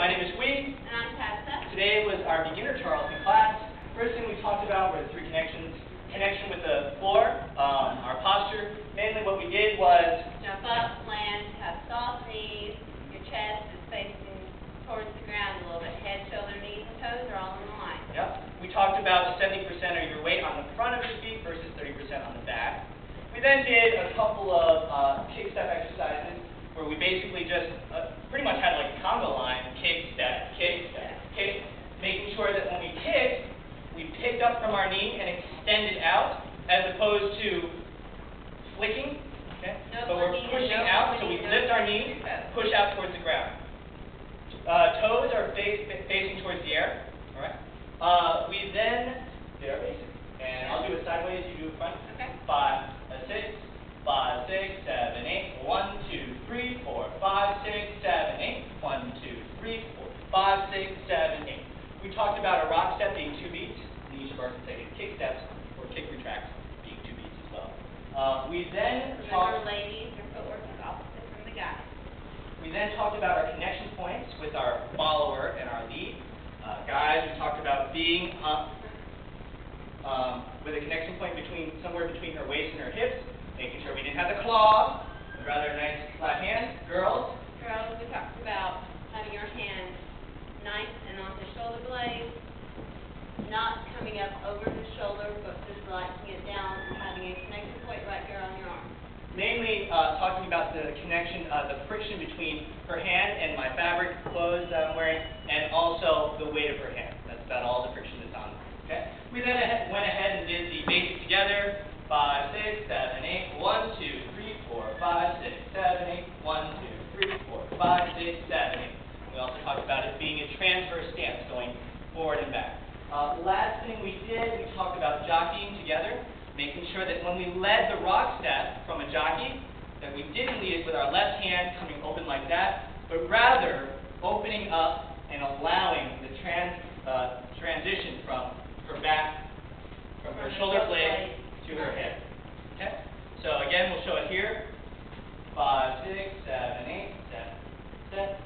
my name is Wee. And I'm Tessa. Today was our Beginner Charleston class. First thing we talked about were the three connections. Connection with the floor, our posture. Mainly what we did was Jump up, land, have soft knees. Your chest is facing towards the ground a little bit. Head, shoulder, knees, and toes are all in line. Yep. We talked about 70% of your weight on the front of your feet versus 30% on the back. We then did a couple of kick step exercises where we basically just pretty much had like a conga line, kick, step, kick, making sure that when we kicked, we picked up from our knee and extended out as opposed to flicking. Okay? But we're pushing out, so we lift our knees, push out towards the ground. Toes are facing towards the air. All right. We then did our basic, and I'll do it sideways. You do it front. Okay. 5, 6, 5, 6, 7, 8. 1, 2, 3, 4, 5, 6, 7, 8. 1, 2, 3, 4, 5, 6, 7, 8. We talked about a rock step being 2 beats, and each of our consecutive kick steps or kick retracts being 2 beats as well. We then Remember, ladies, your footwork is opposite from the guys. We then talked about our connection points with our follower and our lead. Guys, we talked about being with a connection point somewhere between her waist and her hips, making sure we didn't have the claw, but rather a nice flat hand. Girls, we talked about having your hand nice and on the shoulder blade, not coming up over the shoulder, but just relaxing it down and having a connection point right here on your arm. mainly talking about the connection, the friction between her hand and my fabric clothes that I'm wearing, and also the weight of her hand. That's about all the friction that's on there. Okay? We then went ahead and did the basic together. 5, 6, 7, 8. 1, 2, 3, 4, 5, 6, 7, 8. 1, 2, 3, 4, 5, 6, 7, 8. We also talked about it being a transfer stance, going forward and back. Last thing we did, we talked about jockeying together, making sure that when we led the rock step from a jockey, that we didn't lead it with our left hand coming open like that, but rather opening up and allowing the transition from her back, from her shoulder blade to her head. Okay? So again, we'll show it here. 5, 6, 7, 8, step, step,